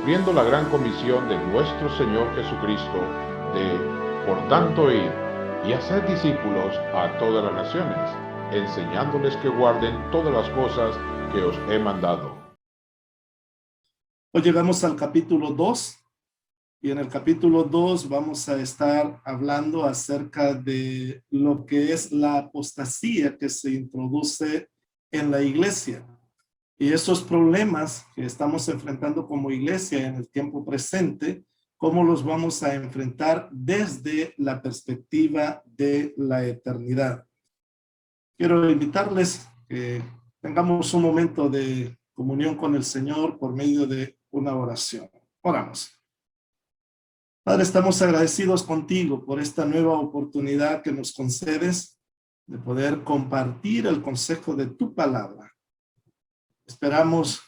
cumpliendo la gran comisión de nuestro Señor Jesucristo de, por tanto, ir y hacer discípulos a todas las naciones, enseñándoles que guarden todas las cosas que os he mandado. Hoy llegamos al capítulo 2 y en el capítulo 2 vamos a estar hablando acerca de lo que es la apostasía que se introduce en la iglesia. Y esos problemas que estamos enfrentando como iglesia en el tiempo presente, ¿cómo los vamos a enfrentar desde la perspectiva de la eternidad? Quiero invitarles que tengamos un momento de comunión con el Señor por medio de una oración. Oramos. Padre, estamos agradecidos contigo por esta nueva oportunidad que nos concedes de poder compartir el consejo de tu palabra. Esperamos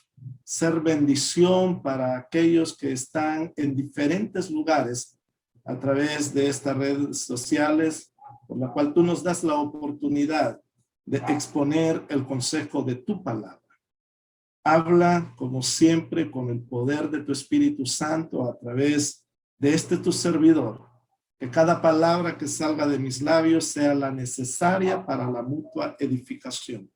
ser bendición para aquellos que están en diferentes lugares a través de estas redes sociales, por la cual tú nos das la oportunidad de exponer el consejo de tu palabra. Habla, como siempre, con el poder de tu Espíritu Santo a través de tu servidor. Que cada palabra que salga de mis labios sea la necesaria para la mutua edificación.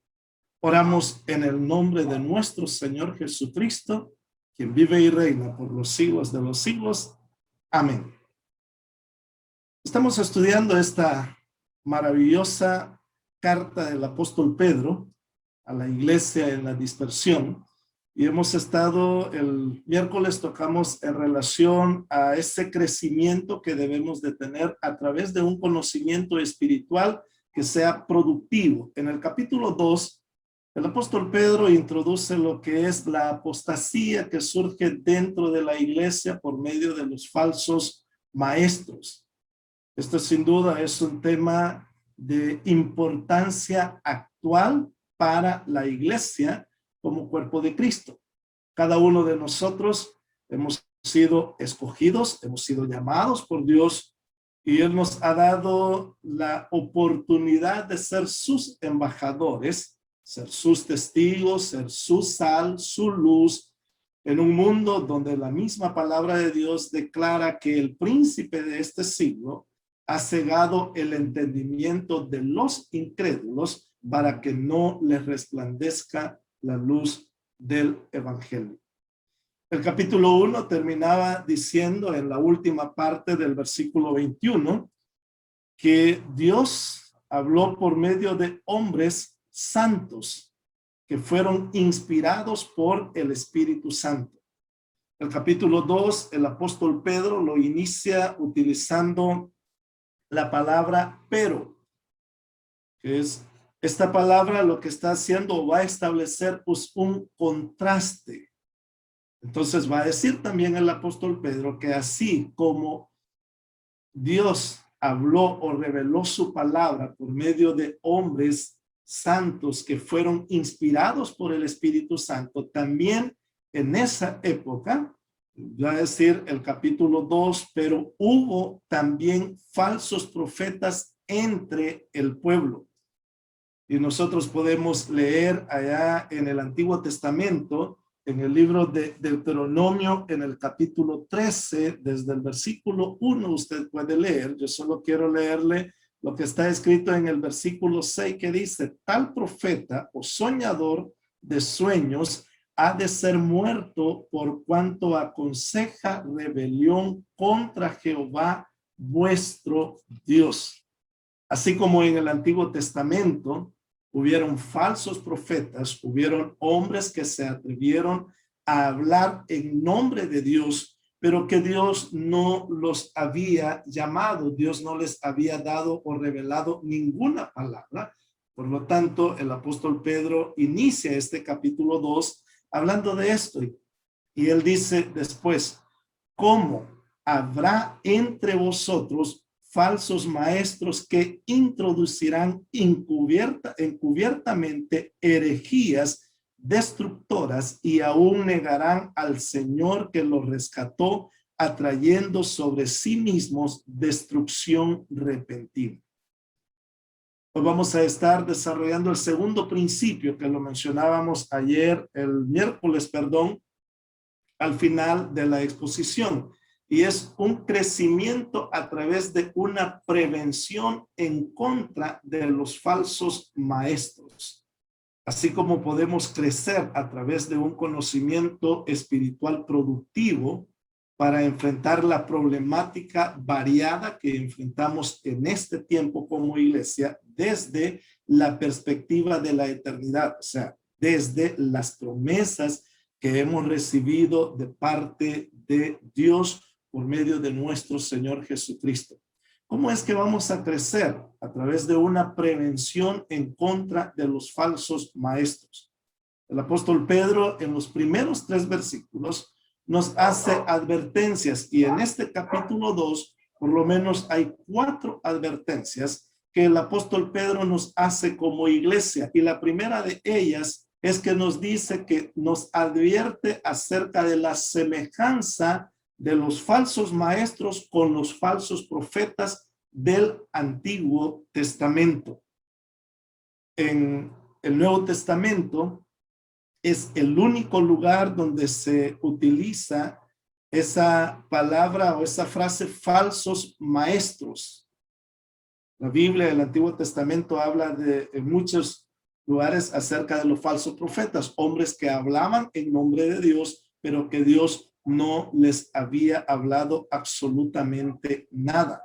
Oramos en el nombre de nuestro Señor Jesucristo, quien vive y reina por los siglos de los siglos. Amén. Estamos estudiando esta maravillosa carta del apóstol Pedro a la iglesia en la dispersión, y hemos estado, el miércoles tocamos en relación a ese crecimiento que debemos de tener a través de un conocimiento espiritual que sea productivo. En el capítulo 2, el apóstol Pedro introduce lo que es la apostasía que surge dentro de la iglesia por medio de los falsos maestros. Esto sin duda es un tema de importancia actual para la iglesia como cuerpo de Cristo. Cada uno de nosotros hemos sido escogidos, hemos sido llamados por Dios y Él nos ha dado la oportunidad de ser sus embajadores, ser sus testigos, ser su sal, su luz, en un mundo donde la misma palabra de Dios declara que el príncipe de este siglo ha cegado el entendimiento de los incrédulos para que no les resplandezca la luz del evangelio. El capítulo 1 terminaba diciendo en la última parte del versículo 21 que Dios habló por medio de hombres santos que fueron inspirados por el Espíritu Santo. El capítulo 2, el apóstol Pedro lo inicia utilizando la palabra pero, que es esta palabra lo que está haciendo, va a establecer pues un contraste. Entonces va a decir también el apóstol Pedro que así como Dios habló o reveló su palabra por medio de hombres santos que fueron inspirados por el Espíritu Santo, también en esa época, va a decir el capítulo 2, pero hubo también falsos profetas entre el pueblo. Y nosotros podemos leer allá en el Antiguo Testamento, en el libro de Deuteronomio, en el capítulo 13, desde el versículo 1 usted puede leer. Yo solo quiero leerle lo que está escrito en el versículo 6, que dice: tal profeta o soñador de sueños ha de ser muerto por cuanto aconseja rebelión contra Jehová vuestro Dios. Así como en el Antiguo Testamento hubieron falsos profetas, hubieron hombres que se atrevieron a hablar en nombre de Dios, pero que Dios no los había llamado, Dios no les había dado o revelado ninguna palabra. Por lo tanto, el apóstol Pedro inicia este capítulo 2 hablando de esto, y él dice después: ¿cómo habrá entre vosotros falsos maestros que introducirán encubiertamente herejías destructoras y aún negarán al Señor que los rescató, atrayendo sobre sí mismos destrucción repentina? Hoy vamos a estar desarrollando el segundo principio que lo mencionábamos ayer, el miércoles, perdón, al final de la exposición. Y es un crecimiento a través de una prevención en contra de los falsos maestros. Así como podemos crecer a través de un conocimiento espiritual productivo para enfrentar la problemática variada que enfrentamos en este tiempo como iglesia desde la perspectiva de la eternidad, o sea, desde las promesas que hemos recibido de parte de Dios por medio de nuestro Señor Jesucristo. ¿Cómo es que vamos a crecer? A través de una prevención en contra de los falsos maestros. El apóstol Pedro en los primeros 3 versículos nos hace advertencias y en este capítulo 2 por lo menos hay 4 advertencias que el apóstol Pedro nos hace como iglesia, y la primera de ellas es que nos dice que nos advierte acerca de la semejanza de los falsos maestros con los falsos profetas del Antiguo Testamento. En el Nuevo Testamento es el único lugar donde se utiliza esa palabra o esa frase falsos maestros. La Biblia del Antiguo Testamento habla en muchos lugares acerca de los falsos profetas, hombres que hablaban en nombre de Dios, pero que Dios no les había hablado absolutamente nada.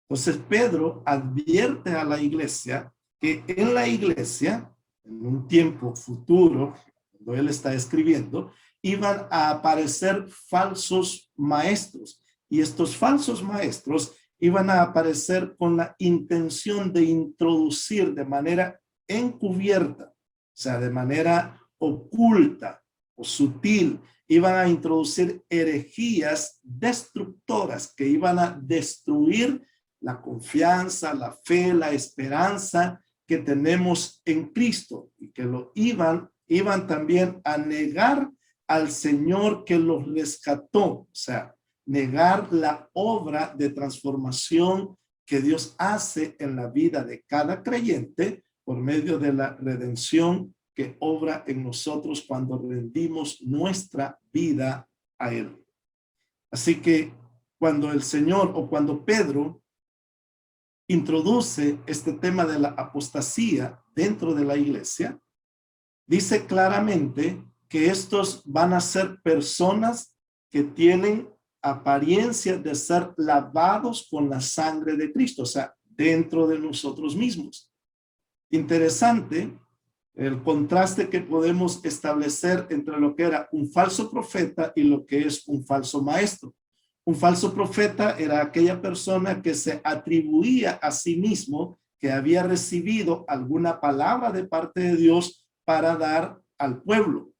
Entonces Pedro advierte a la iglesia que en la iglesia, en un tiempo futuro, cuando él está escribiendo, iban a aparecer falsos maestros. Y estos falsos maestros iban a aparecer con la intención de introducir de manera encubierta, o sea, de manera oculta o sutil, iban a introducir herejías destructoras que iban a destruir la confianza, la fe, la esperanza que tenemos en Cristo, y que lo iban también a negar al Señor que los rescató, o sea, negar la obra de transformación que Dios hace en la vida de cada creyente por medio de la redención que obra en nosotros cuando rendimos nuestra vida a Él. Así que cuando el Señor o cuando Pedro introduce este tema de la apostasía dentro de la iglesia, dice claramente que estos van a ser personas que tienen apariencia de ser lavados con la sangre de Cristo, o sea, dentro de nosotros mismos. Interesante el contraste que podemos establecer entre lo que era un falso profeta y lo que es un falso maestro. Un falso profeta era aquella persona que se atribuía a sí mismo que había recibido alguna palabra de parte de Dios para dar al pueblo.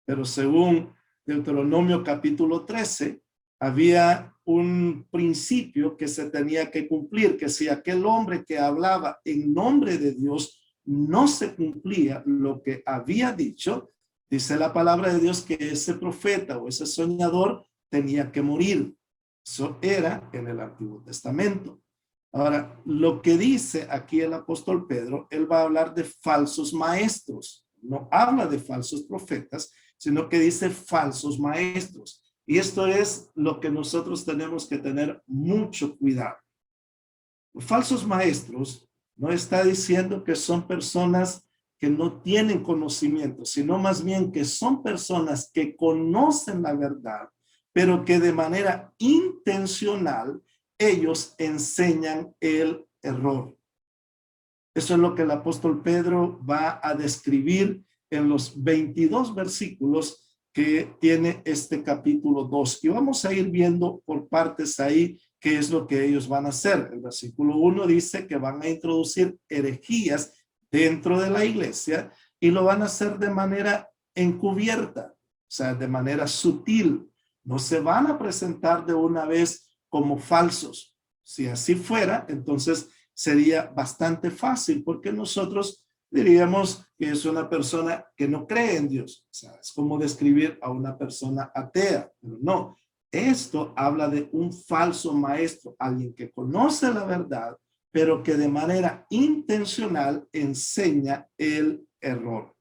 Pero según Deuteronomio capítulo 13, había un principio que se tenía que cumplir, que si aquel hombre que hablaba en nombre de Dios no se cumplía lo que había dicho, dice la palabra de Dios que ese profeta o ese soñador tenía que morir. Eso era en el Antiguo Testamento. Ahora, lo que dice aquí el apóstol Pedro, él va a hablar de falsos maestros. No habla de falsos profetas, sino que dice falsos maestros. Y esto es lo que nosotros tenemos que tener mucho cuidado. Los falsos maestros no está diciendo que son personas que no tienen conocimiento, sino más bien que son personas que conocen la verdad, pero que de manera intencional ellos enseñan el error. Eso es lo que el apóstol Pedro va a describir en los 22 versículos que tiene este capítulo 2. Y vamos a ir viendo por partes ahí qué es lo que ellos van a hacer. El versículo 1 dice que van a introducir herejías dentro de la iglesia y lo van a hacer de manera encubierta, o sea, de manera sutil. No se van a presentar de una vez como falsos. Si así fuera, entonces sería bastante fácil porque nosotros diríamos que es una persona que no cree en Dios. O sea, es como describir a una persona atea, pero no. Esto habla de un falso maestro, alguien que conoce la verdad, pero que de manera intencional enseña el error.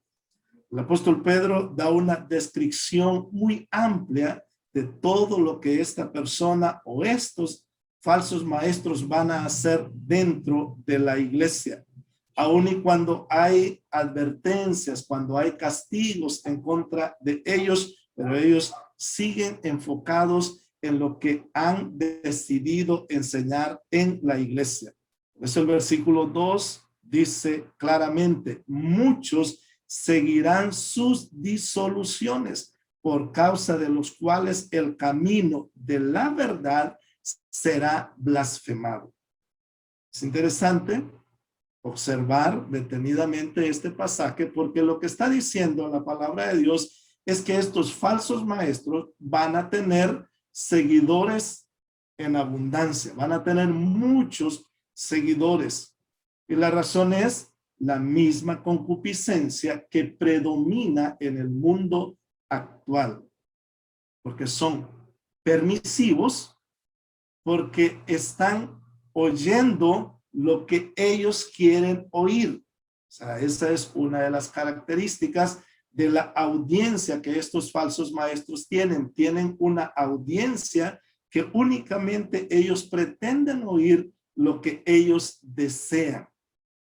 El apóstol Pedro da una descripción muy amplia de todo lo que esta persona o estos falsos maestros van a hacer dentro de la iglesia. Aun y cuando hay advertencias, cuando hay castigos en contra de ellos, pero ellos siguen enfocados en lo que han decidido enseñar en la iglesia. Por eso el versículo 2 dice claramente, muchos seguirán sus disoluciones por causa de los cuales el camino de la verdad será blasfemado. Es interesante observar detenidamente este pasaje porque lo que está diciendo la palabra de Dios es que estos falsos maestros van a tener seguidores en abundancia, van a tener muchos seguidores. Y la razón es la misma concupiscencia que predomina en el mundo actual, porque son permisivos, porque están oyendo lo que ellos quieren oír. O sea, esa es una de las características de la audiencia que estos falsos maestros tienen. Tienen una audiencia que únicamente ellos pretenden oír lo que ellos desean.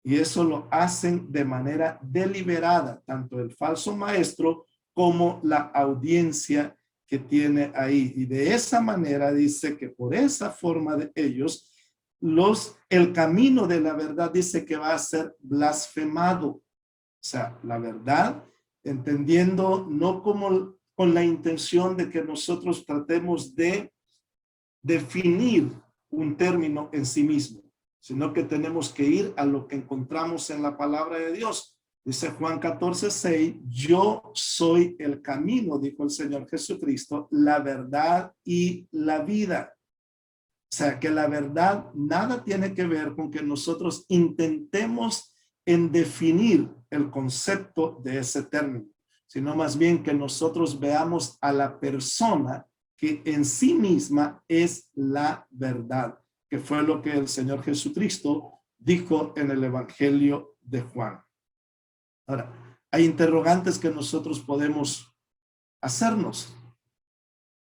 Y eso lo hacen de manera deliberada, tanto el falso maestro como la audiencia que tiene ahí. Y de esa manera dice que por esa forma de ellos, el camino de la verdad dice que va a ser blasfemado. O sea, la verdad, entendiendo no como con la intención de que nosotros tratemos de definir un término en sí mismo, sino que tenemos que ir a lo que encontramos en la palabra de Dios. Dice Juan 14:6, yo soy el camino, dijo el Señor Jesucristo, la verdad y la vida. O sea, que la verdad nada tiene que ver con que nosotros intentemos en definir el concepto de ese término, sino más bien que nosotros veamos a la persona que en sí misma es la verdad, que fue lo que el Señor Jesucristo dijo en el Evangelio de Juan. Ahora, hay interrogantes que nosotros podemos hacernos.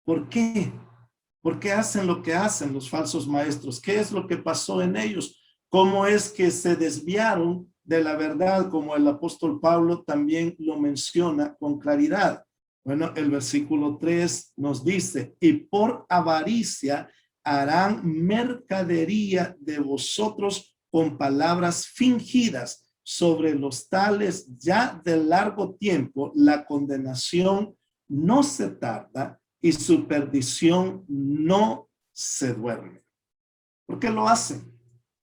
¿Por qué? ¿Por qué hacen lo que hacen los falsos maestros? ¿Qué es lo que pasó en ellos? ¿Cómo es que se desviaron de la verdad? Como el apóstol Pablo también lo menciona con claridad. Bueno, el versículo 3 nos dice, y por avaricia harán mercadería de vosotros con palabras fingidas. Sobre los tales ya de largo tiempo la condenación no se tarda y su perdición no se duerme. ¿Por qué lo hacen?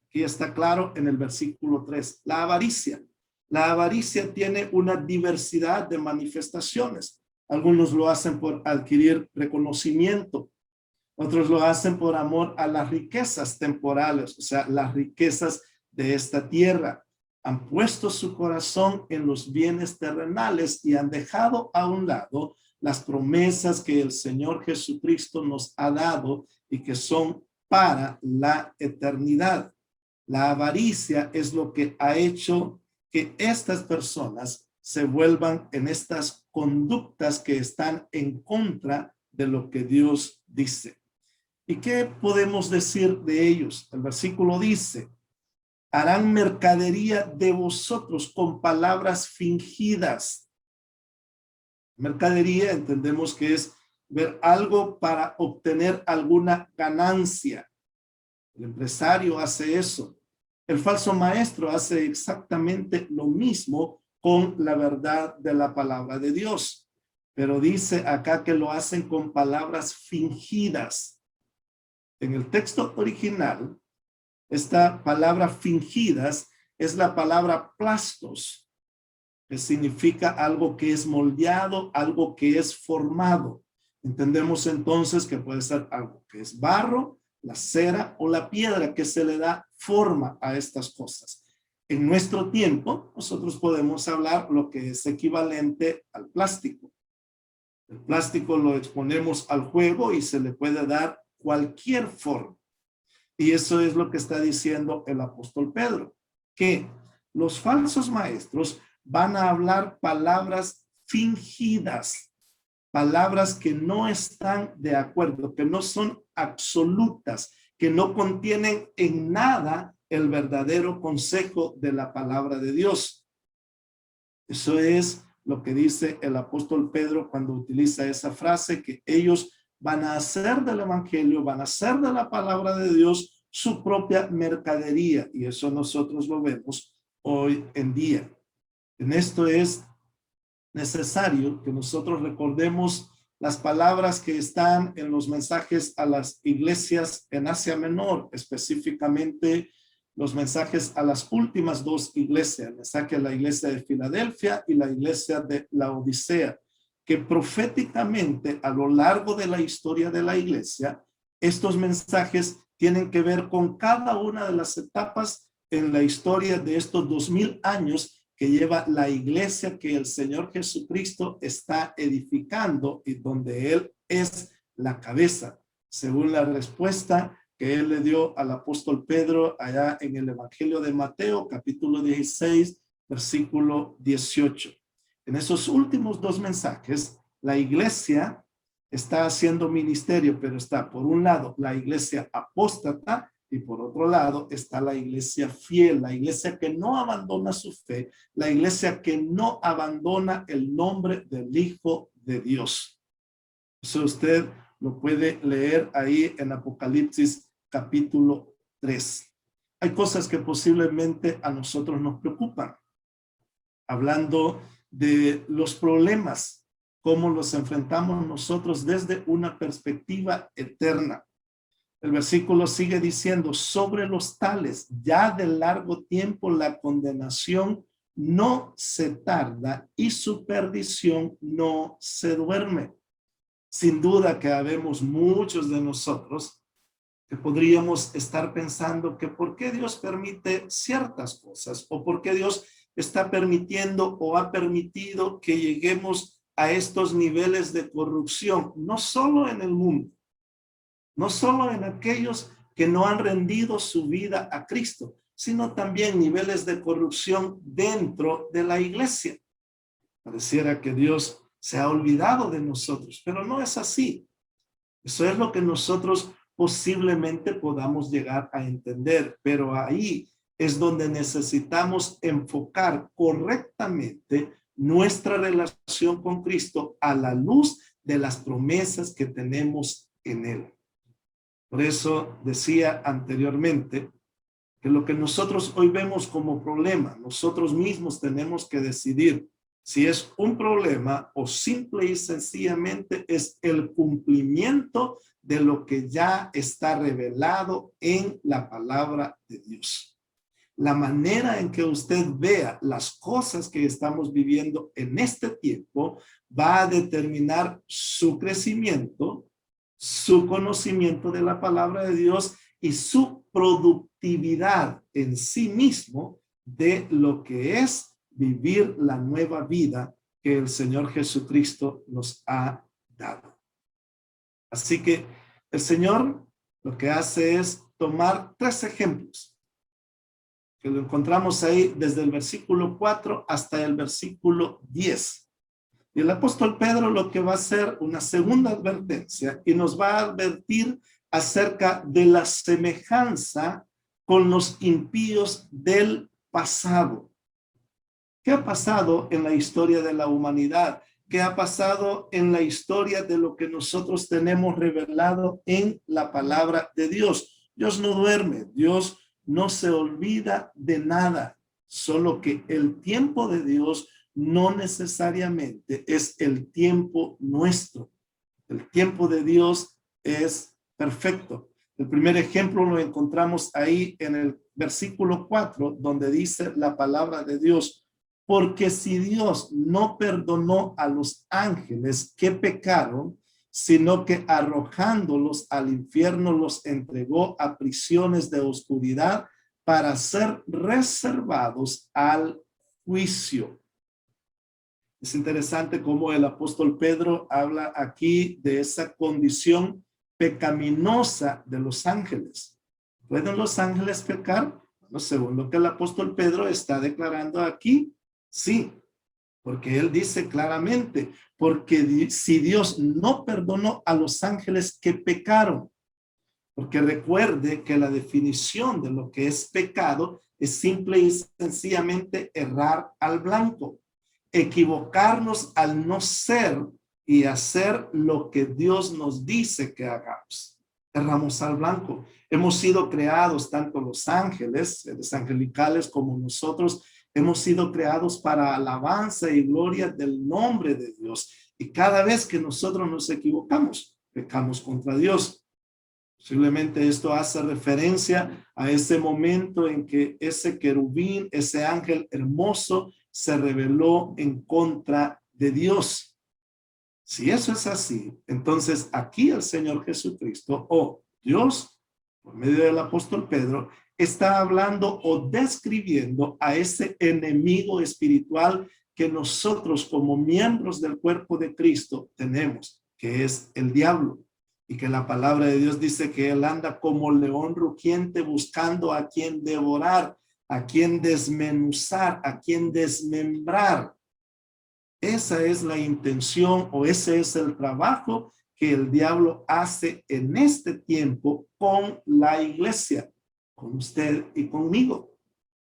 Aquí está claro en el versículo 3. La avaricia. La avaricia tiene una diversidad de manifestaciones. Algunos lo hacen por adquirir reconocimiento. Otros lo hacen por amor a las riquezas temporales, o sea, las riquezas de esta tierra. Han puesto su corazón en los bienes terrenales y han dejado a un lado las promesas que el Señor Jesucristo nos ha dado y que son para la eternidad. La avaricia es lo que ha hecho que estas personas se vuelvan en estas conductas que están en contra de lo que Dios dice. ¿Y qué podemos decir de ellos? El versículo dice, harán mercadería de vosotros con palabras fingidas. Mercadería entendemos que es ver algo para obtener alguna ganancia. El empresario hace eso. El falso maestro hace exactamente lo mismo con la verdad de la palabra de Dios. Pero dice acá que lo hacen con palabras fingidas. En el texto original, esta palabra fingidas es la palabra plastos, que significa algo que es moldeado, algo que es formado. Entendemos entonces que puede ser algo que es barro, la cera o la piedra que se le da forma a estas cosas. En nuestro tiempo, nosotros podemos hablar lo que es equivalente al plástico. El plástico lo exponemos al fuego y se le puede dar cualquier forma. Y eso es lo que está diciendo el apóstol Pedro, que los falsos maestros van a hablar palabras fingidas palabras que no están de acuerdo, que no son absolutas, que no contienen en nada el verdadero consejo de la palabra de Dios. Eso es lo que dice el apóstol Pedro cuando utiliza esa frase, que ellos van a hacer del evangelio, van a hacer de la palabra de Dios su propia mercadería, y eso nosotros lo vemos hoy en día. En esto es necesario que nosotros recordemos las palabras que están en los mensajes a las iglesias en Asia Menor, específicamente los mensajes a las últimas dos iglesias, el mensaje a la iglesia de Filadelfia y la iglesia de Laodicea, que proféticamente a lo largo de la historia de la iglesia, estos mensajes tienen que ver con cada una de las etapas en la historia de estos 2000 años que lleva la iglesia que el Señor Jesucristo está edificando y donde Él es la cabeza, según la respuesta que Él le dio al apóstol Pedro allá en el Evangelio de Mateo, capítulo 16, versículo 18. En esos últimos dos mensajes, la iglesia está haciendo ministerio, pero está por un lado la iglesia apóstata y por otro lado está la iglesia fiel, la iglesia que no abandona su fe, la iglesia que no abandona el nombre del Hijo de Dios. Eso usted lo puede leer ahí en Apocalipsis capítulo 3. Hay cosas que posiblemente a nosotros nos preocupan. Hablando de los problemas, cómo los enfrentamos nosotros desde una perspectiva eterna. El versículo sigue diciendo, sobre los tales, ya de largo tiempo la condenación no se tarda y su perdición no se duerme. Sin duda que habemos muchos de nosotros que podríamos estar pensando que por qué Dios permite ciertas cosas o por qué Dios está permitiendo o ha permitido que lleguemos a estos niveles de corrupción, no solo en el mundo, no solo en aquellos que no han rendido su vida a Cristo, sino también niveles de corrupción dentro de la iglesia. Pareciera que Dios se ha olvidado de nosotros, pero no es así. Eso es lo que nosotros posiblemente podamos llegar a entender, pero ahí es donde necesitamos enfocar correctamente nuestra relación con Cristo a la luz de las promesas que tenemos en Él. Por eso decía anteriormente que lo que nosotros hoy vemos como problema, nosotros mismos tenemos que decidir si es un problema o simple y sencillamente es el cumplimiento de lo que ya está revelado en la palabra de Dios. La manera en que usted vea las cosas que estamos viviendo en este tiempo va a determinar su crecimiento, su conocimiento de la palabra de Dios y su productividad en sí mismo de lo que es vivir la nueva vida que el Señor Jesucristo nos ha dado. Así que el Señor lo que hace es tomar 3 ejemplos que lo encontramos ahí desde el versículo 4 hasta el versículo 10. Y el apóstol Pedro lo que va a hacer una segunda advertencia y nos va a advertir acerca de la semejanza con los impíos del pasado. ¿Qué ha pasado en la historia de la humanidad? ¿Qué ha pasado en la historia de lo que nosotros tenemos revelado en la palabra de Dios? Dios no duerme, Dios no se olvida de nada, solo que el tiempo de Dios no necesariamente es el tiempo nuestro. El tiempo de Dios es perfecto. El primer ejemplo lo encontramos ahí en el versículo 4, donde dice la palabra de Dios. Porque si Dios no perdonó a los ángeles que pecaron, sino que arrojándolos al infierno los entregó a prisiones de oscuridad para ser reservados al juicio. Es interesante cómo el apóstol Pedro habla aquí de esa condición pecaminosa de los ángeles. ¿Pueden los ángeles pecar? Bueno, según lo que el apóstol Pedro está declarando aquí, sí, porque él dice claramente, porque si Dios no perdonó a los ángeles que pecaron, porque recuerde que la definición de lo que es pecado es simple y sencillamente errar al blanco, equivocarnos al no ser y hacer lo que Dios nos dice que hagamos. Erramos al blanco. Hemos sido creados, tanto los ángeles, seres angelicales, como nosotros, hemos sido creados para alabanza y gloria del nombre de Dios. Y cada vez que nosotros nos equivocamos, pecamos contra Dios. Posiblemente esto hace referencia a ese momento en que ese querubín, ese ángel hermoso, se rebeló en contra de Dios. Si eso es así, entonces aquí el Señor Jesucristo, o Dios, por medio del apóstol Pedro, está hablando o describiendo a ese enemigo espiritual que nosotros como miembros del cuerpo de Cristo tenemos, que es el diablo. Y que la palabra de Dios dice que él anda como león rugiente buscando a quien devorar, a quien desmenuzar, a quien desmembrar. Esa es la intención o ese es el trabajo que el diablo hace en este tiempo con la iglesia, con usted y conmigo.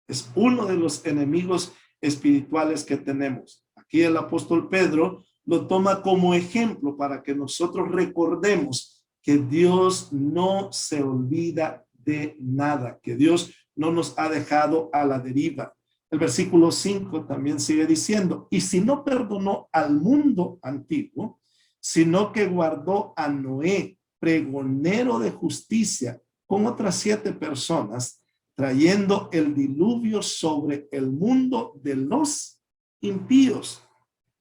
Es uno de los enemigos espirituales que tenemos. Aquí el apóstol Pedro lo toma como ejemplo para que nosotros recordemos que Dios no se olvida de nada, que Dios no nos ha dejado a la deriva. El versículo 5 también sigue diciendo, y si no perdonó al mundo antiguo, sino que guardó a Noé, pregonero de justicia, con otras 7 personas, trayendo el diluvio sobre el mundo de los impíos.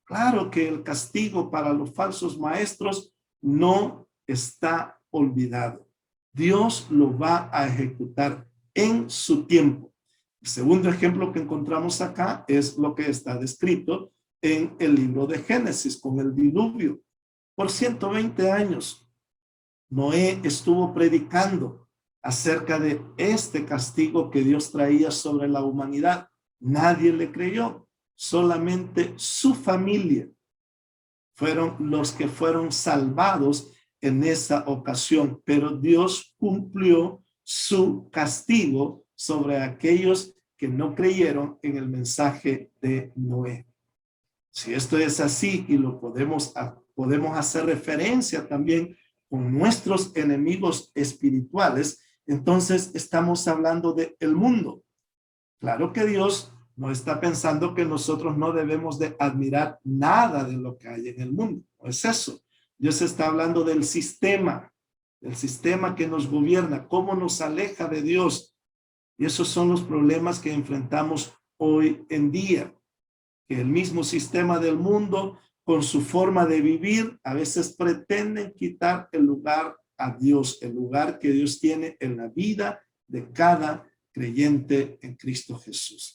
Claro que el castigo para los falsos maestros no está olvidado. Dios lo va a ejecutar en su tiempo. El segundo ejemplo que encontramos acá es lo que está descrito en el libro de Génesis con el diluvio. Por 120 años, Noé estuvo predicando acerca de este castigo que Dios traía sobre la humanidad. Nadie le creyó. Solamente su familia fueron los que fueron salvados en esa ocasión, pero Dios cumplió su castigo sobre aquellos que no creyeron en el mensaje de Noé. Si esto es así y lo podemos hacer referencia también con nuestros enemigos espirituales, entonces estamos hablando del mundo. Claro que Dios no está pensando que nosotros no debemos de admirar nada de lo que hay en el mundo. No es eso. Dios está hablando del sistema que nos gobierna, cómo nos aleja de Dios. Y esos son los problemas que enfrentamos hoy en día. Que el mismo sistema del mundo, con su forma de vivir, a veces pretenden quitar el lugar a Dios, el lugar que Dios tiene en la vida de cada creyente en Cristo Jesús.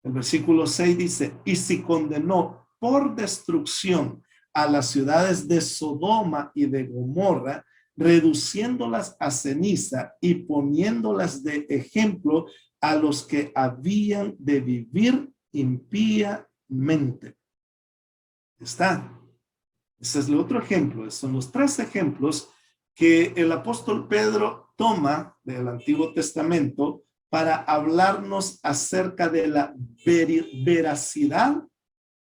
El versículo 6 dice, y si condenó por destrucción a las ciudades de Sodoma y de Gomorra, reduciéndolas a ceniza y poniéndolas de ejemplo a los que habían de vivir impíamente. Está. Ese es el otro ejemplo. Son los 3 ejemplos que el apóstol Pedro toma del Antiguo Testamento para hablarnos acerca de la veracidad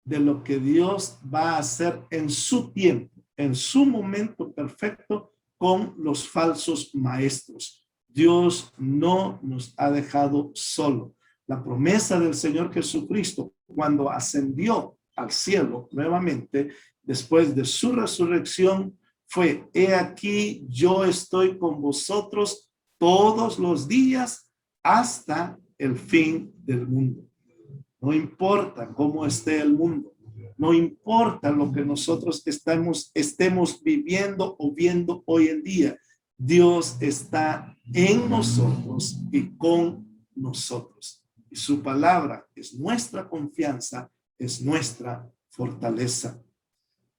de lo que Dios va a hacer en su tiempo, en su momento perfecto con los falsos maestros. Dios no nos ha dejado solo. La promesa del Señor Jesucristo cuando ascendió al cielo nuevamente después de su resurrección fue: he aquí yo estoy con vosotros todos los días hasta el fin del mundo. No importa cómo esté el mundo, no importa lo que nosotros estemos viviendo o viendo hoy en día, Dios está en nosotros y con nosotros. Y su palabra es nuestra confianza, es nuestra fortaleza.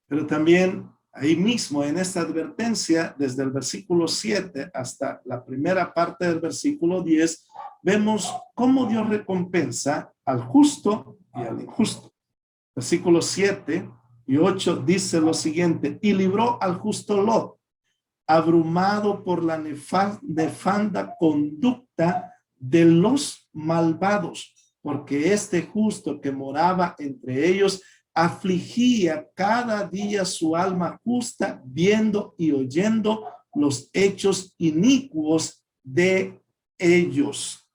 Pero también ahí mismo en esta advertencia, desde el versículo 7 hasta la primera parte del versículo 10, vemos cómo Dios recompensa al justo y al injusto. Versículos 7 y 8 dice lo siguiente: y libró al justo Lot, abrumado por la nefanda conducta de los malvados, porque este justo que moraba entre ellos afligía cada día su alma justa, viendo y oyendo los hechos inicuos de ellos.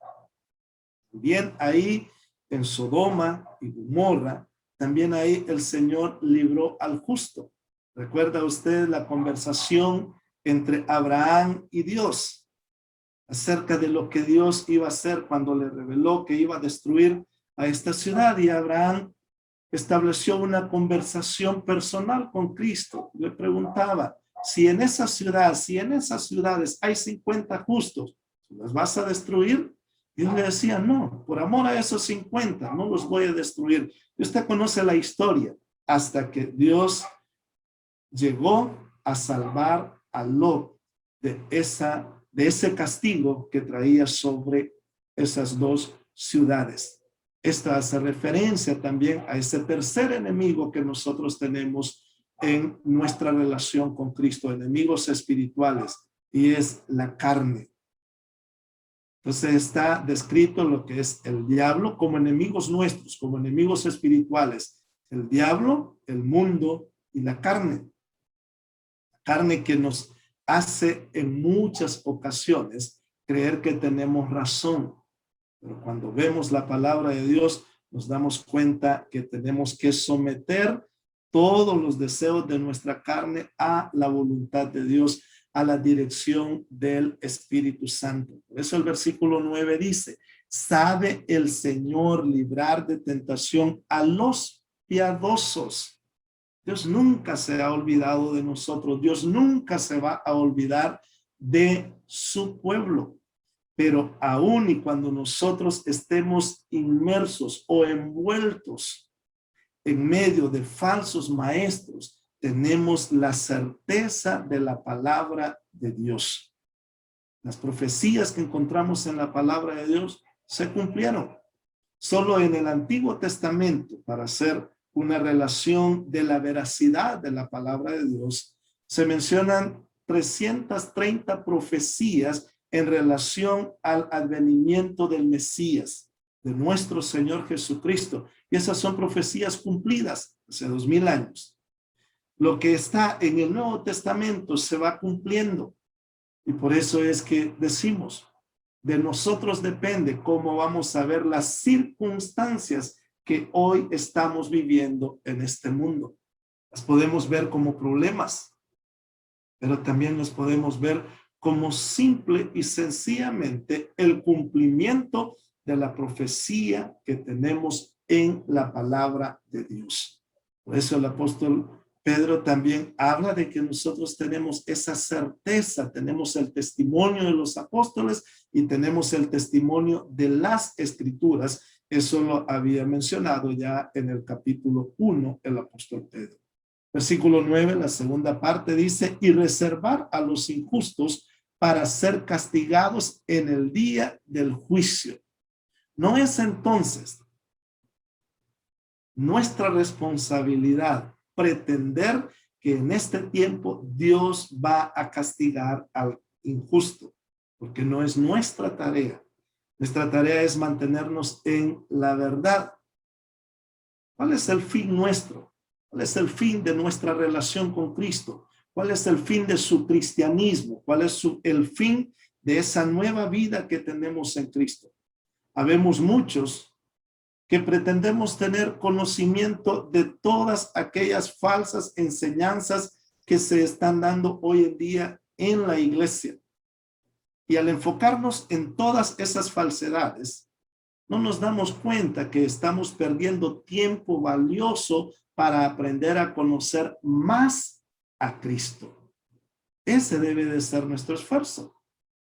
Bien, ahí en Sodoma y Gomorra, también ahí el Señor libró al justo. ¿Recuerda usted la conversación entre Abraham y Dios acerca de lo que Dios iba a hacer cuando le reveló que iba a destruir a esta ciudad? Y Abraham estableció una conversación personal con Cristo. Le preguntaba, si en esa ciudad, si en esas ciudades hay 50 justos, ¿las vas a destruir? Y él le decía, no, por amor a esos 50, no los voy a destruir. Y usted conoce la historia, hasta que Dios llegó a salvar a Lot de ese castigo que traía sobre esas dos ciudades. Esta hace referencia también a ese tercer enemigo que nosotros tenemos en nuestra relación con Cristo, enemigos espirituales, y es la carne. Entonces está descrito lo que es el diablo como enemigos nuestros, como enemigos espirituales. El diablo, el mundo y la carne. La carne que nos hace en muchas ocasiones creer que tenemos razón. Pero cuando vemos la palabra de Dios, nos damos cuenta que tenemos que someter todos los deseos de nuestra carne a la voluntad de Dios, a la dirección del Espíritu Santo. Por eso el versículo 9 dice, ¿sabe el Señor librar de tentación a los piadosos? Dios nunca se ha olvidado de nosotros. Dios nunca se va a olvidar de su pueblo. Pero aún y cuando nosotros estemos inmersos o envueltos en medio de falsos maestros, tenemos la certeza de la palabra de Dios. Las profecías que encontramos en la palabra de Dios se cumplieron. Solo en el Antiguo Testamento, para hacer una relación de la veracidad de la palabra de Dios, se mencionan 330 profecías en relación al advenimiento del Mesías, de nuestro Señor Jesucristo. Y esas son profecías cumplidas hace 2000 años. Lo que está en el Nuevo Testamento se va cumpliendo. Y por eso es que decimos, de nosotros depende cómo vamos a ver las circunstancias que hoy estamos viviendo en este mundo. Las podemos ver como problemas, pero también los podemos ver como simple y sencillamente el cumplimiento de la profecía que tenemos en la palabra de Dios. Por eso el apóstol Pedro también habla de que nosotros tenemos esa certeza, tenemos el testimonio de los apóstoles y tenemos el testimonio de las escrituras. Eso lo había mencionado ya en el capítulo 1 el apóstol Pedro. Versículo 9, la segunda parte dice, y reservar a los injustos para ser castigados en el día del juicio. No es entonces nuestra responsabilidad pretender que en este tiempo Dios va a castigar al injusto, porque no es nuestra tarea. Nuestra tarea es mantenernos en la verdad. ¿Cuál es el fin nuestro? ¿Cuál es el fin de nuestra relación con Cristo? ¿Cuál es el fin de su cristianismo? ¿Cuál es el fin de esa nueva vida que tenemos en Cristo? Habemos muchos que pretendemos tener conocimiento de todas aquellas falsas enseñanzas que se están dando hoy en día en la iglesia. Y al enfocarnos en todas esas falsedades, no nos damos cuenta que estamos perdiendo tiempo valioso para aprender a conocer más a Cristo. Ese debe de ser nuestro esfuerzo.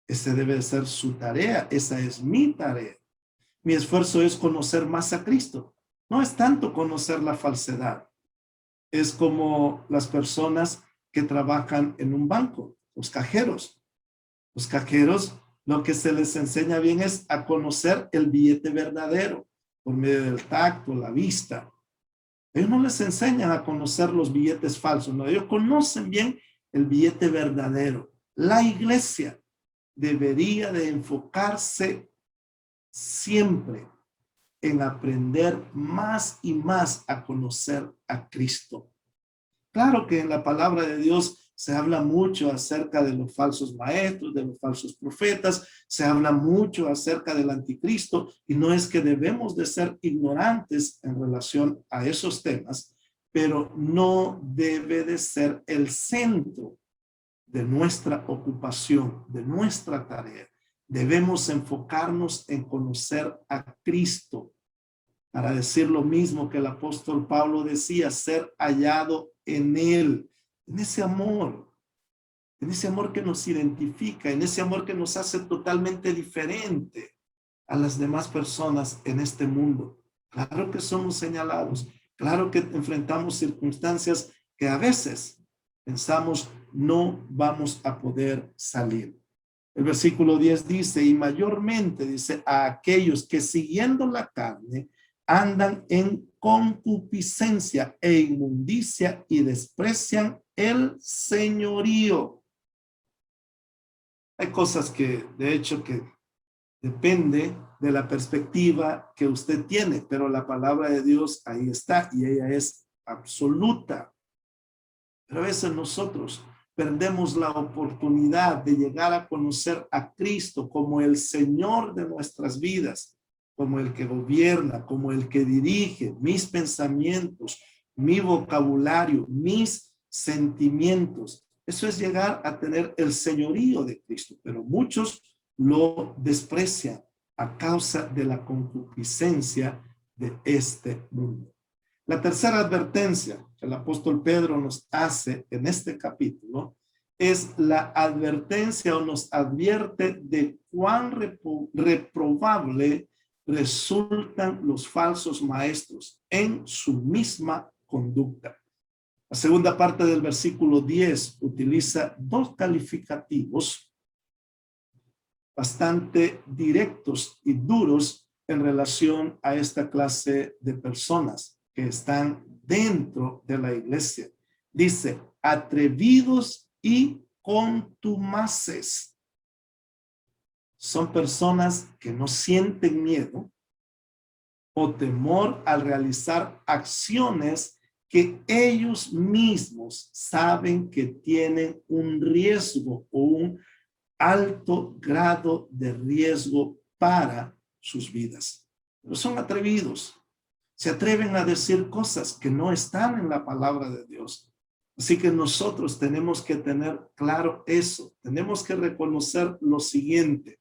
Ese debe de ser su tarea. Esa es mi tarea. Mi esfuerzo es conocer más a Cristo. No es tanto conocer la falsedad. Es como las personas que trabajan en un banco, los cajeros. Los cajeros, lo que se les enseña bien es a conocer el billete verdadero por medio del tacto, la vista. Ellos no les enseñan a conocer los billetes falsos, no, ellos conocen bien el billete verdadero. La iglesia debería de enfocarse siempre en aprender más y más a conocer a Cristo. Claro que en la palabra de Dios se habla mucho acerca de los falsos maestros, de los falsos profetas, se habla mucho acerca del anticristo, y no es que debemos de ser ignorantes en relación a esos temas, pero no debe de ser el centro de nuestra ocupación, de nuestra tarea. Debemos enfocarnos en conocer a Cristo, para decir lo mismo que el apóstol Pablo decía, ser hallado en él, en ese amor que nos identifica, en ese amor que nos hace totalmente diferente a las demás personas en este mundo. Claro que somos señalados, claro que enfrentamos circunstancias que a veces pensamos no vamos a poder salir. El versículo 10 dice, y mayormente dice, a aquellos que siguiendo la carne andan en concupiscencia e inmundicia y desprecian el señorío. Hay cosas que, de hecho, que depende de la perspectiva que usted tiene, pero la palabra de Dios ahí está y ella es absoluta. Pero a veces nosotros perdemos la oportunidad de llegar a conocer a Cristo como el Señor de nuestras vidas, como el que gobierna, como el que dirige mis pensamientos, mi vocabulario, mis sentimientos. Eso es llegar a tener el señorío de Cristo, pero muchos lo desprecian a causa de la concupiscencia de este mundo. La tercera advertencia que el apóstol Pedro nos hace en este capítulo es la advertencia o nos advierte de cuán reprobable resultan los falsos maestros en su misma conducta. La segunda parte del versículo 10 utiliza dos calificativos bastante directos y duros en relación a esta clase de personas que están dentro de la iglesia. Dice, atrevidos y contumaces. Son personas que no sienten miedo o temor al realizar acciones que ellos mismos saben que tienen un riesgo o un alto grado de riesgo para sus vidas. Pero son atrevidos. Se atreven a decir cosas que no están en la palabra de Dios. Así que nosotros tenemos que tener claro eso. Tenemos que reconocer lo siguiente.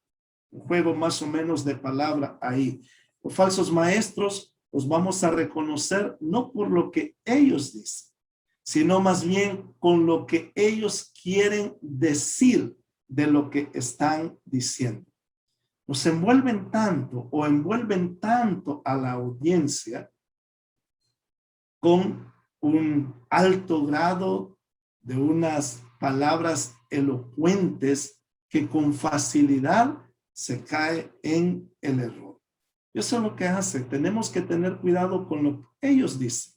Un juego más o menos de palabra ahí. Los falsos maestros los vamos a reconocer no por lo que ellos dicen, sino más bien con lo que ellos quieren decir de lo que están diciendo. Nos envuelven tanto o envuelven tanto a la audiencia con un alto grado de unas palabras elocuentes que con facilidad se cae en el error. Eso es lo que hace. Tenemos que tener cuidado con lo que ellos dicen.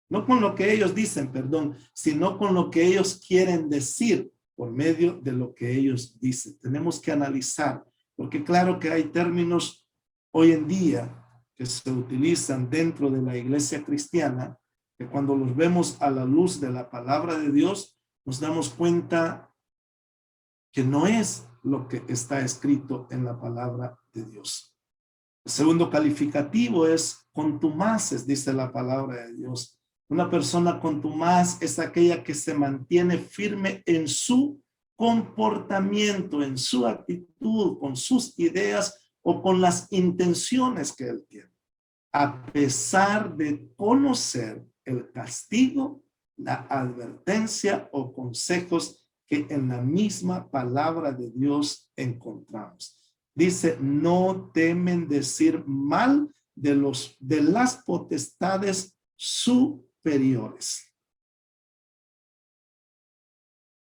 No con lo que ellos dicen, perdón, sino con lo que ellos quieren decir por medio de lo que ellos dicen. Tenemos que analizar, porque claro que hay términos hoy en día que se utilizan dentro de la iglesia cristiana, que cuando los vemos a la luz de la palabra de Dios, nos damos cuenta que no es lo que está escrito en la palabra de Dios. El segundo calificativo es contumaces, dice la palabra de Dios. Una persona contumaz es aquella que se mantiene firme en su comportamiento, en su actitud, con sus ideas o con las intenciones que él tiene, a pesar de conocer el castigo, la advertencia o consejos que en la misma palabra de Dios encontramos. Dice, no temen decir mal de las potestades superiores.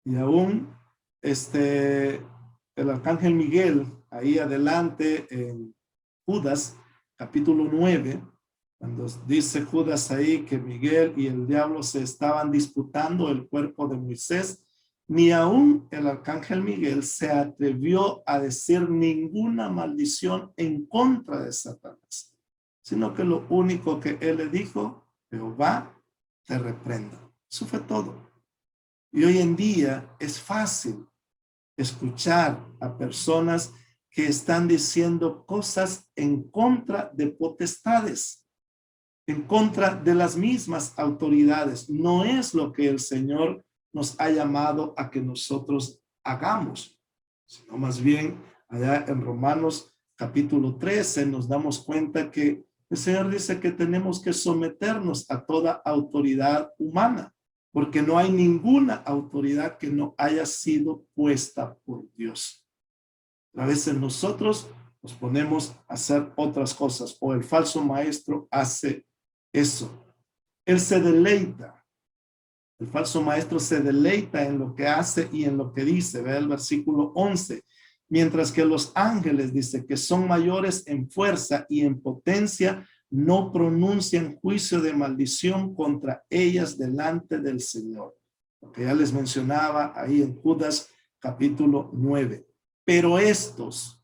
Y aún el arcángel Miguel, ahí adelante en Judas, capítulo 9, Cuando dice Judas ahí que Miguel y el diablo se estaban disputando el cuerpo de Moisés, ni aún el arcángel Miguel se atrevió a decir ninguna maldición en contra de Satanás, sino que lo único que él le dijo, Jehová te reprenda. Eso fue todo. Y hoy en día es fácil escuchar a personas que están diciendo cosas en contra de potestades, en contra de las mismas autoridades. No es lo que el Señor nos ha llamado a que nosotros hagamos, sino más bien allá en Romanos capítulo 13 nos damos cuenta que el Señor dice que tenemos que someternos a toda autoridad humana, porque no hay ninguna autoridad que no haya sido puesta por Dios. A veces nosotros nos ponemos a hacer otras cosas, o el falso maestro hace eso. Él se deleita. El falso maestro se deleita en lo que hace y en lo que dice. Ve el versículo 11. Mientras que los ángeles, dice, que son mayores en fuerza y en potencia, no pronuncian juicio de maldición contra ellas delante del Señor. Lo que ya les mencionaba ahí en Judas capítulo 9. Pero estos,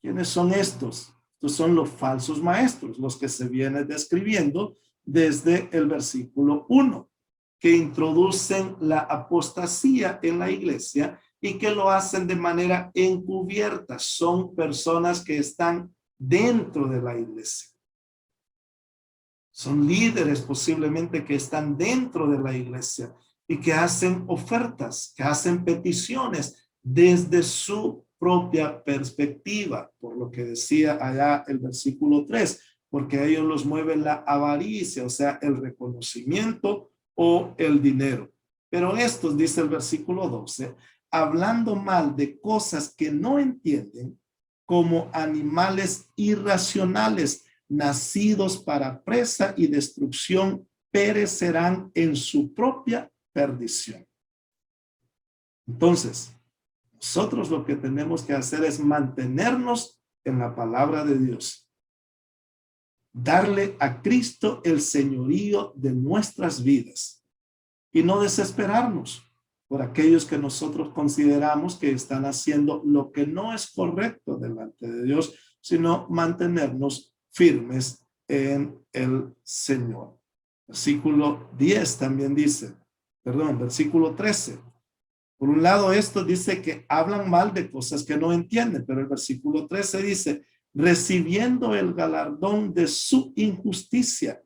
¿quiénes son estos? Estos son los falsos maestros, los que se vienen describiendo desde el versículo 1, que introducen la apostasía en la iglesia y que lo hacen de manera encubierta. Son personas que están dentro de la iglesia. Son líderes posiblemente que están dentro de la iglesia y que hacen ofertas, que hacen peticiones desde su propia perspectiva, por lo que decía allá el versículo 3, porque a ellos los mueve la avaricia, o sea, el reconocimiento o el dinero. Pero estos, dice el versículo 12, hablando mal de cosas que no entienden, como animales irracionales, nacidos para presa y destrucción, perecerán en su propia perdición. Entonces, nosotros lo que tenemos que hacer es mantenernos en la palabra de Dios. Darle a Cristo el señorío de nuestras vidas y no desesperarnos por aquellos que nosotros consideramos que están haciendo lo que no es correcto delante de Dios, sino mantenernos firmes en el Señor. Versículo 10 también dice, versículo 13. Por un lado, esto dice que hablan mal de cosas que no entienden, pero el versículo 13 dice, recibiendo el galardón de su injusticia,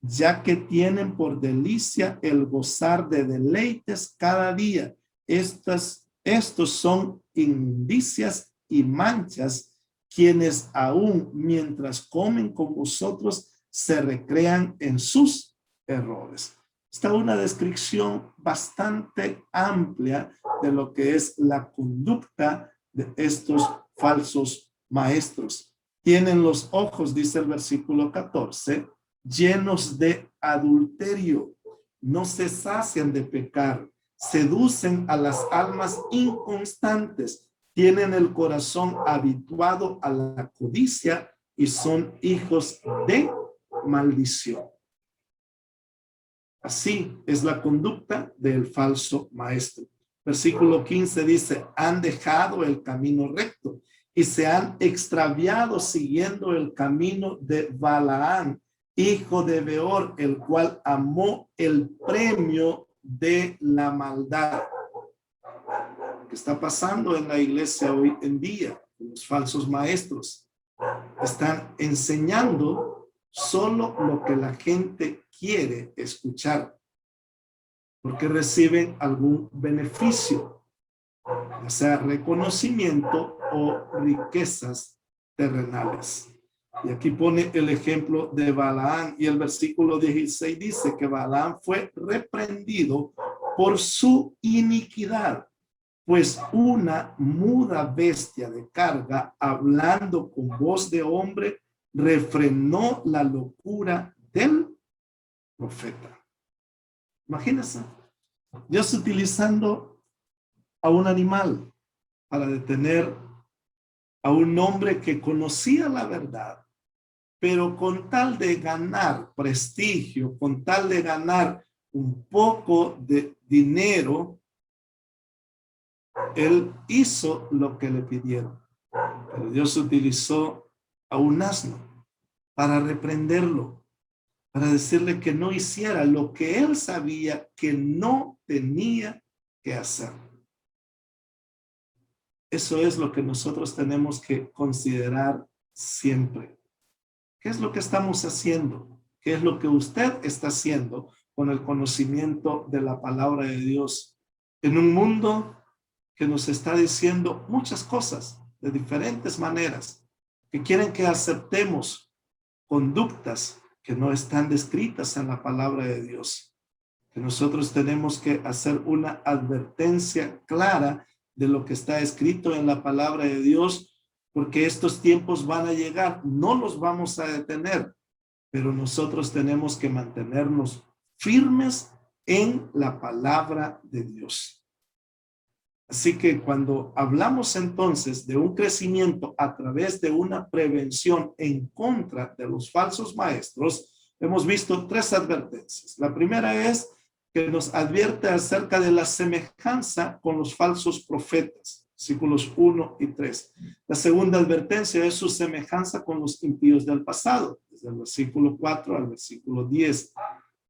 ya que tienen por delicia el gozar de deleites cada día. Estos son indicias y manchas, quienes aún mientras comen con vosotros se recrean en sus errores. Está una descripción bastante amplia de lo que es la conducta de estos falsos maestros. Tienen los ojos, dice el versículo 14, llenos de adulterio, no se sacian de pecar, seducen a las almas inconstantes, tienen el corazón habituado a la codicia y son hijos de maldición. Así es la conducta del falso maestro. Versículo 15 dice, han dejado el camino recto y se han extraviado siguiendo el camino de Balaán, hijo de Beor, el cual amó el premio de la maldad. ¿Qué está pasando en la iglesia hoy en día? Los falsos maestros están enseñando solo lo que la gente quiere escuchar, porque reciben algún beneficio, ya sea reconocimiento o riquezas terrenales. Y aquí pone el ejemplo de Balaán, y el versículo 16 dice que Balaán fue reprendido por su iniquidad, pues una muda bestia de carga, hablando con voz de hombre, refrenó la locura del profeta. Imagínense, Dios utilizando a un animal para detener a un hombre que conocía la verdad, pero con tal de ganar prestigio, con tal de ganar un poco de dinero, él hizo lo que le pidieron. Pero Dios utilizó a un asno para reprenderlo, para decirle que no hiciera lo que él sabía que no tenía que hacer. Eso es lo que nosotros tenemos que considerar siempre. ¿Qué es lo que estamos haciendo? ¿Qué es lo que usted está haciendo con el conocimiento de la palabra de Dios? En un mundo que nos está diciendo muchas cosas de diferentes maneras, que quieren que aceptemos conductas que no están descritas en la palabra de Dios. Que nosotros tenemos que hacer una advertencia clara de lo que está escrito en la palabra de Dios, porque estos tiempos van a llegar, no los vamos a detener, pero nosotros tenemos que mantenernos firmes en la palabra de Dios. Así que cuando hablamos entonces de un crecimiento a través de una prevención en contra de los falsos maestros, hemos visto tres advertencias. La primera es que nos advierte acerca de la semejanza con los falsos profetas. Versículos 1 y 3. La segunda advertencia es su semejanza con los impíos del pasado, desde el versículo 4 al versículo 10.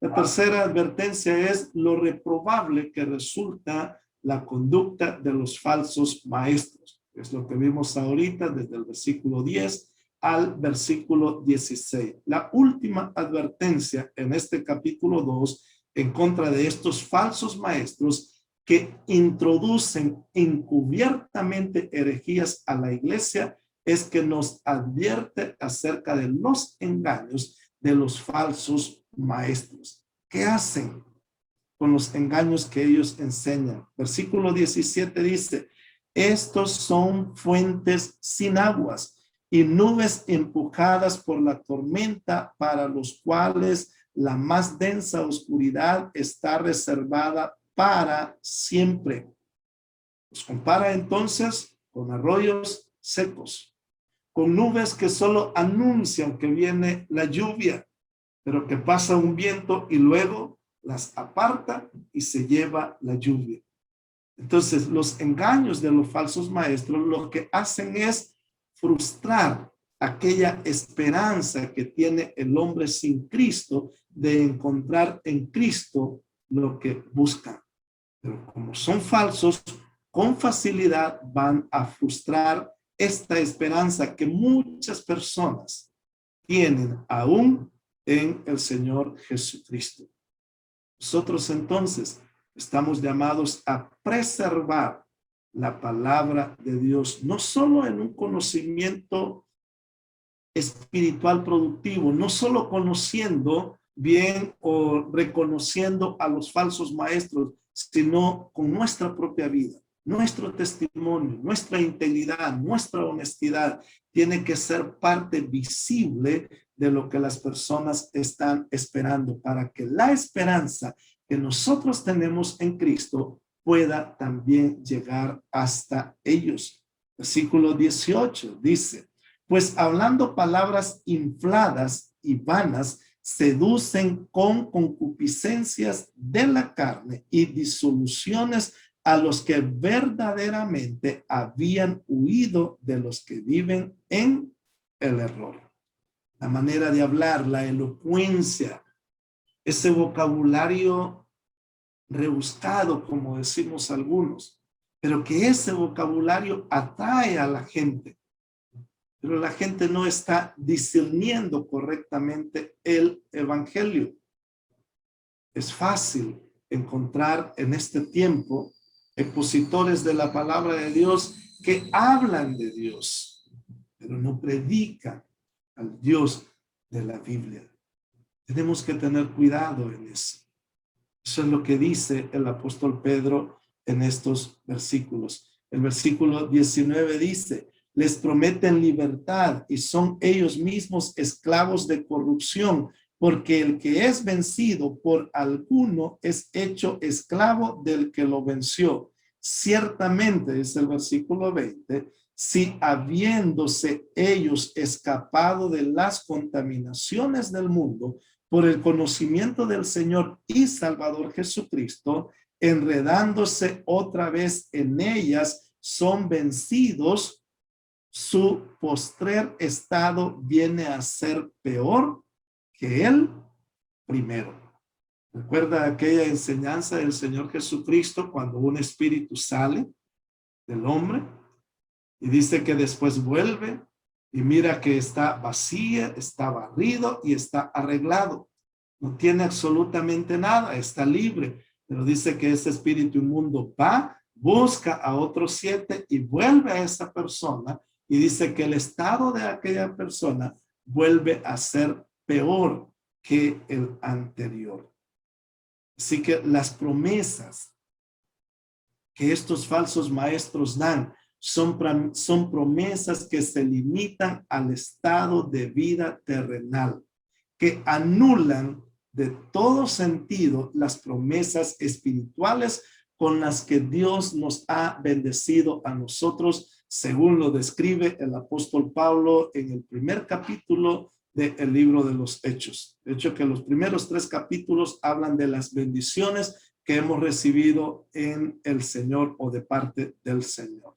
La tercera advertencia es lo reprobable que resulta la conducta de los falsos maestros. Es lo que vimos ahorita desde el versículo 10 al versículo 16. La última advertencia en este capítulo 2 en contra de estos falsos maestros que introducen encubiertamente herejías a la iglesia es que nos advierte acerca de los engaños de los falsos maestros. ¿Qué hacen con los engaños que ellos enseñan? Versículo 17 dice, estos son fuentes sin aguas y nubes empujadas por la tormenta, para los cuales la más densa oscuridad está reservada para siempre. Los compara entonces con arroyos secos, con nubes que solo anuncian que viene la lluvia, pero que pasa un viento y luego las aparta y se lleva la lluvia. Entonces, los engaños de los falsos maestros lo que hacen es frustrar aquella esperanza que tiene el hombre sin Cristo de encontrar en Cristo lo que buscan. Pero como son falsos, con facilidad van a frustrar esta esperanza que muchas personas tienen aún en el Señor Jesucristo. Nosotros entonces estamos llamados a preservar la palabra de Dios, no solo en un conocimiento espiritual productivo, no solo conociendo bien o reconociendo a los falsos maestros, sino con nuestra propia vida, nuestro testimonio, nuestra integridad, nuestra honestidad tiene que ser parte visible de lo que las personas están esperando, para que la esperanza que nosotros tenemos en Cristo pueda también llegar hasta ellos. Versículo 18 dice, pues hablando palabras infladas y vanas, seducen con concupiscencias de la carne y disoluciones a los que verdaderamente habían huido de los que viven en el error. La manera de hablar, la elocuencia, ese vocabulario rebuscado, como decimos algunos, pero que ese vocabulario atrae a la gente. Pero la gente no está discerniendo correctamente el evangelio. Es fácil encontrar en este tiempo expositores de la palabra de Dios que hablan de Dios, pero no predican al Dios de la Biblia. Tenemos que tener cuidado en eso. Eso es lo que dice el apóstol Pedro en estos versículos. El versículo 19 dice, les prometen libertad y son ellos mismos esclavos de corrupción, porque el que es vencido por alguno es hecho esclavo del que lo venció. Ciertamente, dice el versículo 20, si habiéndose ellos escapado de las contaminaciones del mundo por el conocimiento del Señor y Salvador Jesucristo, enredándose otra vez en ellas, son vencidos, su postrer estado viene a ser peor que el primero. ¿Recuerda aquella enseñanza del Señor Jesucristo cuando un espíritu sale del hombre? Y dice que después vuelve y mira que está vacía, está barrido y está arreglado. No tiene absolutamente nada, está libre. Pero dice que ese espíritu inmundo va, busca a otros 7 y vuelve a esa persona. Y dice que el estado de aquella persona vuelve a ser peor que el anterior. Así que las promesas que estos falsos maestros dan son promesas que se limitan al estado de vida terrenal, que anulan de todo sentido las promesas espirituales con las que Dios nos ha bendecido a nosotros, según lo describe el apóstol Pablo en el primer capítulo del libro de los Hechos. De hecho, que los primeros 3 capítulos hablan de las bendiciones que hemos recibido en el Señor o de parte del Señor.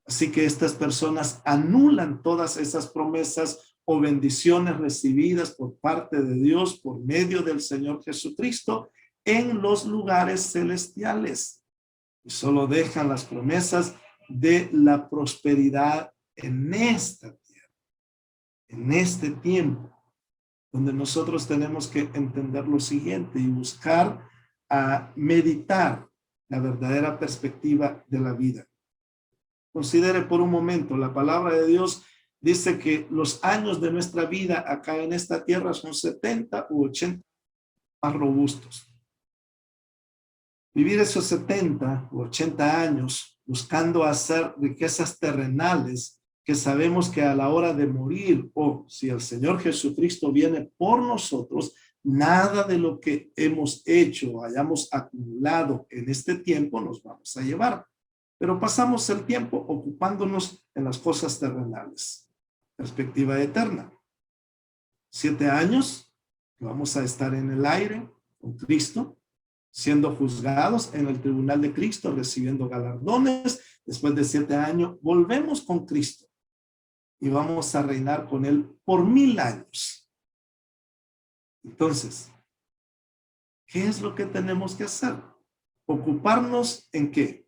Así que estas personas anulan todas esas promesas o bendiciones recibidas por parte de Dios por medio del Señor Jesucristo en los lugares celestiales. Y solo dejan las promesas de la prosperidad en esta tierra, en este tiempo, donde nosotros tenemos que entender lo siguiente y buscar a meditar la verdadera perspectiva de la vida. Considere por un momento, la palabra de Dios dice que los años de nuestra vida acá en esta tierra son 70 u 80 más robustos. Vivir esos 70 u 80 años buscando hacer riquezas terrenales que sabemos que a la hora de morir o si el Señor Jesucristo viene por nosotros, nada de lo que hemos hecho o hayamos acumulado en este tiempo nos vamos a llevar. Pero pasamos el tiempo ocupándonos en las cosas terrenales. Perspectiva eterna. 7 años que vamos a estar en el aire con Cristo, siendo juzgados en el tribunal de Cristo, recibiendo galardones. Después de 7 años, volvemos con Cristo y vamos a reinar con Él por 1000 años. Entonces, ¿qué es lo que tenemos que hacer? ¿Ocuparnos en qué?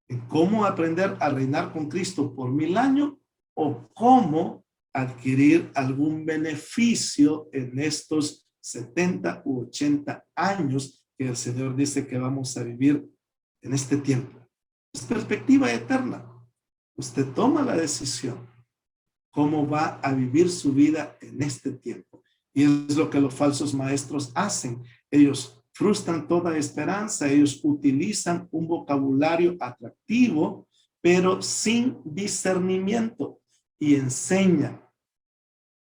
¿En cómo aprender a reinar con Cristo por 1000 años o cómo adquirir algún beneficio en estos 70 u 80 años que el Señor dice que vamos a vivir en este tiempo? Es perspectiva eterna. Usted toma la decisión cómo va a vivir su vida en este tiempo. Y es lo que los falsos maestros hacen. Ellos frustran toda esperanza. Ellos utilizan un vocabulario atractivo, pero sin discernimiento. Y enseñan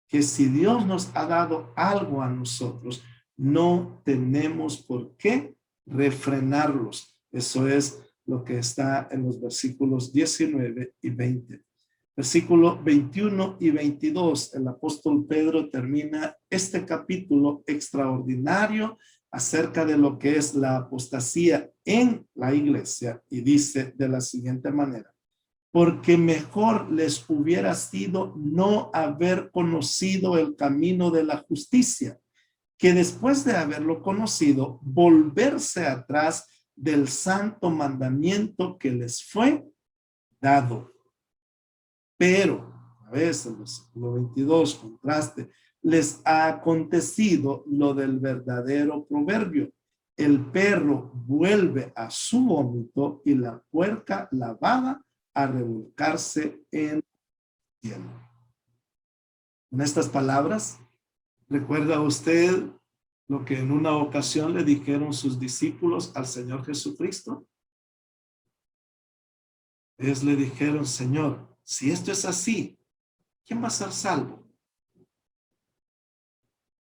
que si Dios nos ha dado algo a nosotros, no tenemos por qué refrenarlos. Eso es lo que está en los versículos 19 y 20. Versículo 21 y 22, el apóstol Pedro termina este capítulo extraordinario acerca de lo que es la apostasía en la iglesia y dice de la siguiente manera: porque mejor les hubiera sido no haber conocido el camino de la justicia, que después de haberlo conocido, volverse atrás del santo mandamiento que les fue dado. Pero, a veces, el versículo 22, contraste, les ha acontecido lo del verdadero proverbio: el perro vuelve a su vómito y la puerca lavada a revolcarse en el cielo. Con estas palabras, ¿recuerda usted lo que en una ocasión le dijeron sus discípulos al Señor Jesucristo? Ellos le dijeron: Señor, si esto es así, ¿quién va a ser salvo?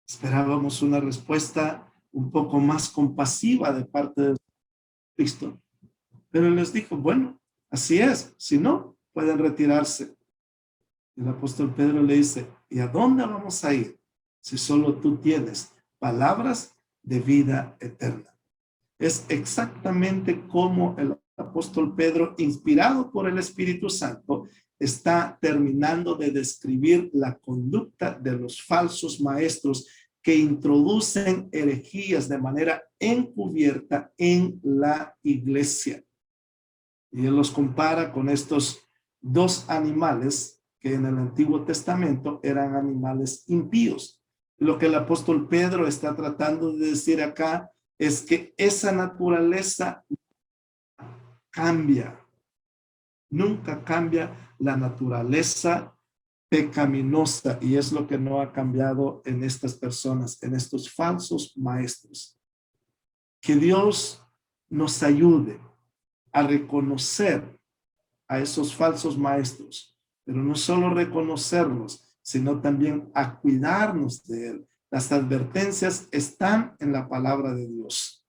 Esperábamos una respuesta un poco más compasiva de parte de Cristo, pero él les dijo: bueno, así es, si no, pueden retirarse. El apóstol Pedro le dice, ¿y a dónde vamos a ir si solo tú tienes palabras de vida eterna? Es exactamente como el apóstol Pedro, inspirado por el Espíritu Santo, está terminando de describir la conducta de los falsos maestros que introducen herejías de manera encubierta en la iglesia. Y él los compara con estos dos animales que en el Antiguo Testamento eran animales impíos. Lo que el apóstol Pedro está tratando de decir acá es que esa naturaleza cambia. Nunca cambia la naturaleza pecaminosa, y es lo que no ha cambiado en estas personas, en estos falsos maestros. Que Dios nos ayude a reconocer a esos falsos maestros, pero no solo reconocerlos, sino también a cuidarnos de él. Las advertencias están en la palabra de Dios.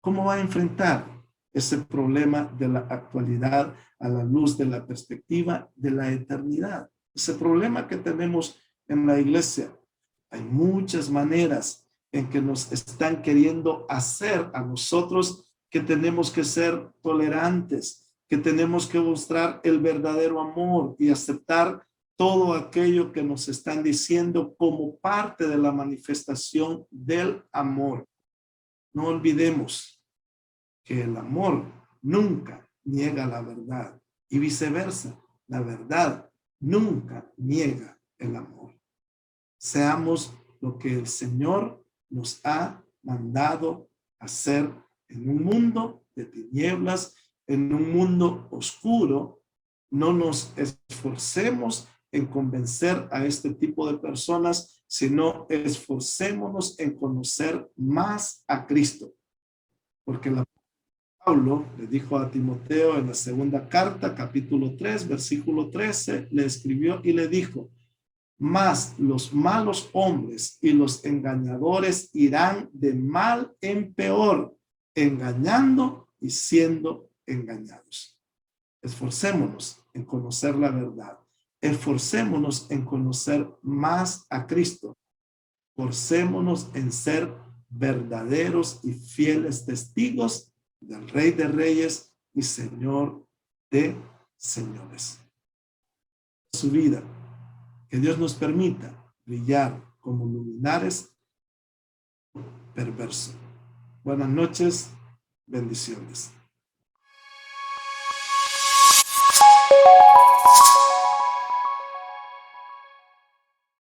¿Cómo va a enfrentar ese problema de la actualidad a la luz de la perspectiva de la eternidad? Ese problema que tenemos en la iglesia. Hay muchas maneras en que nos están queriendo hacer a nosotros que tenemos que ser tolerantes, que tenemos que mostrar el verdadero amor y aceptar todo aquello que nos están diciendo como parte de la manifestación del amor. No olvidemos que el amor nunca niega la verdad y viceversa. La verdad nunca niega el amor. Seamos lo que el Señor nos ha mandado hacer en un mundo de tinieblas, en un mundo oscuro. No nos esforcemos en convencer a este tipo de personas, sino esforcémonos en conocer más a Cristo. Porque Pablo le dijo a Timoteo en la segunda carta, capítulo 3, versículo 13, le escribió y le dijo, mas los malos hombres y los engañadores irán de mal en peor, engañando y siendo engañados. Esforcémonos en conocer la verdad. Esforcémonos en conocer más a Cristo. Esforcémonos en ser verdaderos y fieles testigos del Rey de Reyes y Señor de Señores. Su vida. Que Dios nos permita brillar como luminares perversos. Buenas noches, bendiciones.